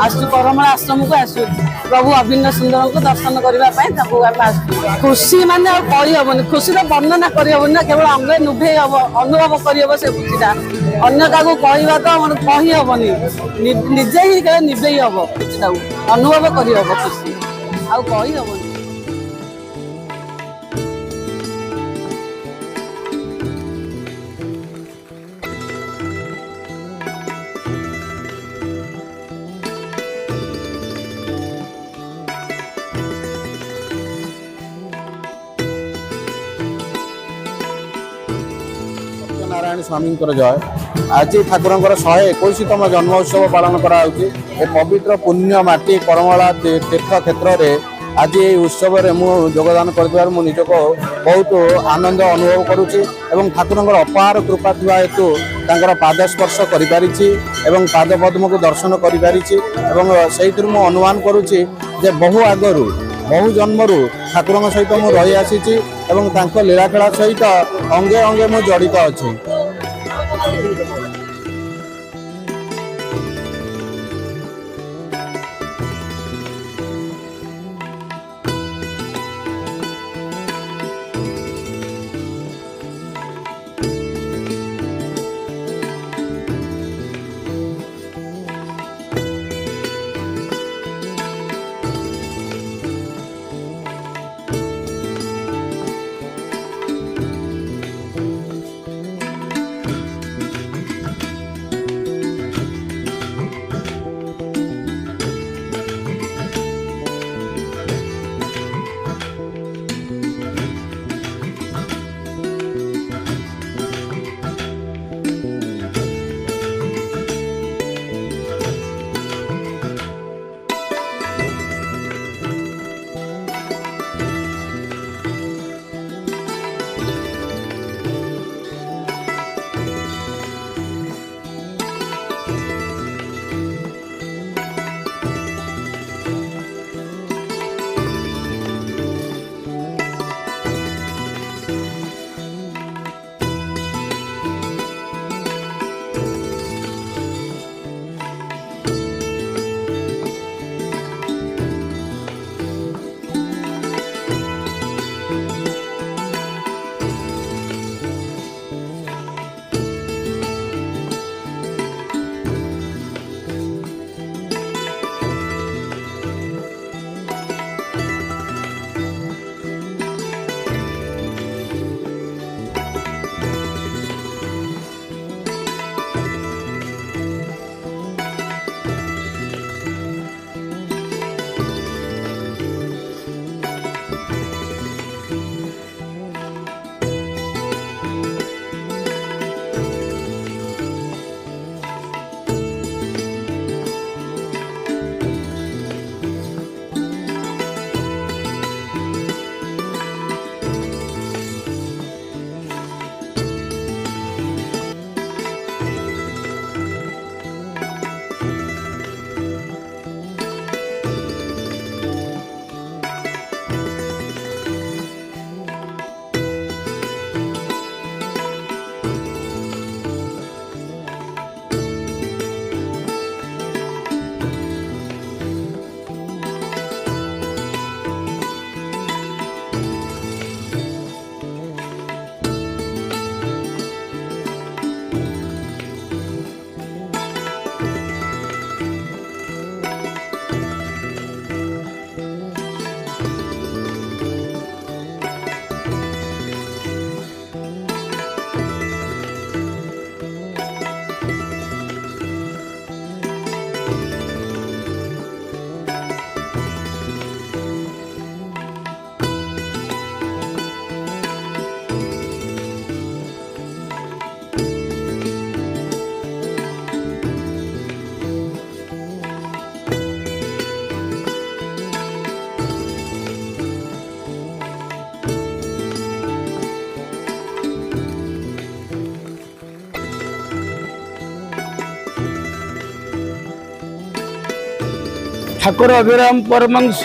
आसु करमला आश्रम को आसु प्रभु अभिन्न सुंदर को दर्शन करने खुशी माने कही हेनी खुशी वर्णना करहबन ना केवल आम नुभे हम अनुभव करहब से खुशीटा अन्य क्या कहवा तो कही हेनी निजे ही निभे हम खुशी अनुभव करहब खुशी आउ कही हेनी। नारायण स्वामी जय आज ठाकुर 121तम जन्मोत्सव पालन कराऊँगी पवित्र पुण्य माटी करमला तीर्थ क्षेत्र में आज ये उत्सव में मुझे योगदान कर निजक बहुत आनंद अनुभव करुच्ची ठाकुर अपार कृपा थी हेतु पाद स्पर्श कर पाद पद्म को दर्शन कर से अनुमान करुच्ची बहु आगु बहु जन्मरू ठाकुर सहित मुझे रही आसी लीलाखेला सहित अंगे अंगे मु जड़ित अच्छी। ठाकुर अभिराम परमहंस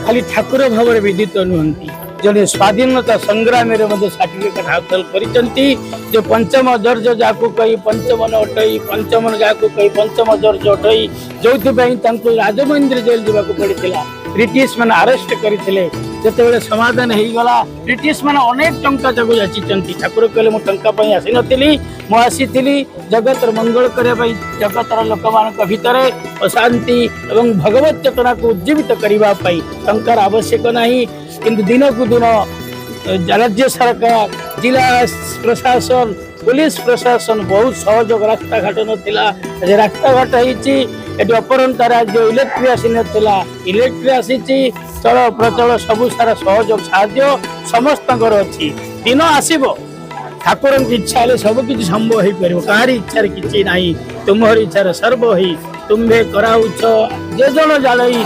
खाली ठाकुर भाव विदित नुहंती जड़े स्वाधीनता संग्राम सर्टिफिकेट हासिल कर पंचम दर्ज जाकू कही पंचमन अटई पंचमन जाकू कही पंचम दर्ज अटई जोथिपाई तांको राजमहेंद्र जेल जावाक पड़िथिला ब्रिटिश मैंने अरेस्ट करथिले जेतेबेले समाधान हो गला ब्रिटिश मैंने अनेक टंका जगो जाचिचंती ठाकुर कहले मो टंका पई आसी नथिली मो आसीथिली जगतर मंगल करे पई जगतर लोकमानक भितरे अशांति एवं भगवत चेतना को उज्जीवित करबा पई टंकार आवश्यक नहीं किंतु दिन को दिन राज्य सरकार जिला प्रशासन पुलिस प्रशासन बहुत सहयोग रास्ता घाट नथिला रास्ता घाट होईची एटी अपरंत राज्य इलेक्ट्रिक आसी नथिला इलेक्ट्रिक आसीची चल प्रचल सबु सारा सहयोग साहाय्य समस्तଙ୍କର ଅଛି दिन आसीबो ठाकुर की इच्छा हेले सब किछि संभव होई परिबो कारी इच्छा रे किछि नाही तुमहर इच्छा रे सर्व होई तुम्बे कराउछ जे जण जालई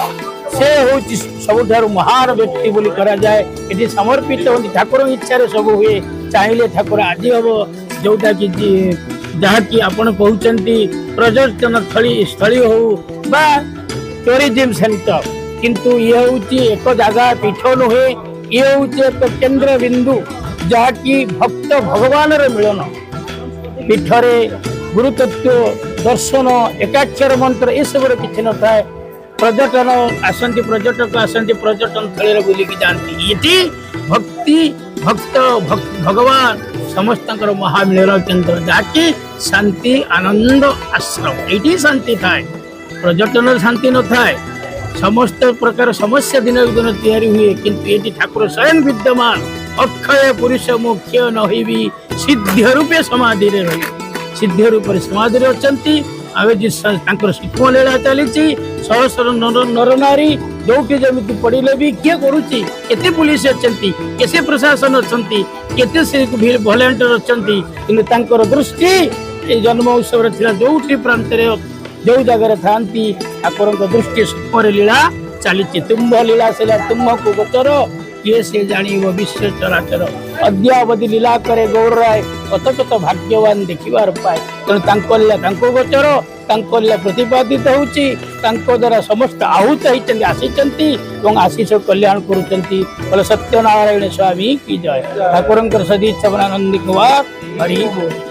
से होची सबुठारु महान व्यक्ति बोली करा जाए एटी समर्पित होती ठाकुर इच्छा रे सब हुए चाहिले ठाकुर आज हबो जोटा कि जहाँ कि आपण कहउचंती पर्यटन स्थली हो बा टूरिज्म सेंटर किंतु ये होची एक जगह पीठ नुहे ये होची एक केंद्र बिंदु जहाँ कि भक्त भगवान रे मिलन पीठरे गुरुतत्व दर्शन एकाक्षर मंत्र ये सब किसी न थाए पर्यटन आसंती पर्यटक आसंती पर्यटन स्थल बुलिकी जाती ये भक्ति भक्त भगवान समस्त महामिलन केन्द्र जहाँकि शांति आनंद आश्रम ये शांति थाए पर्यटन शांति न थाए समस्त प्रकार समस्या दिन दिन तैयारी हुए किंतु ये ठाकुर स्वयं विद्यमान अक्षय पुरुष मुख्य नहिबी सिद्ध रूपे समाधि रही सिद्ध रूप समाधि अच्छी आगे सूक्ष्म लीला चली सहस्र नर नारी जोटी जमी पड़े भी किए करुच्ची केते पुलिस अच्छी केते प्रशासन अच्छी केते भलेंटियर अच्छी कि दृष्टि जन्म उत्सव जो प्रांत जो जगह था ठाकुर दृष्टि सूक्ष्म लीला चली तुम्भ लीला से तुम्भ को गोचर किए से जान विश्व चराचर अद्यावधि लीला करे गौर राय कत कत भाग्यवान देखिबार पाए तेणु लीला गोचर लीला प्रतिपादित होउची द्वारा समस्त आहूत होती आसी आशीष कल्याण करुँच सत्यनारायण स्वामी की जय ठाकुर सदी इच्छा नंदी कुमार हरि बोल।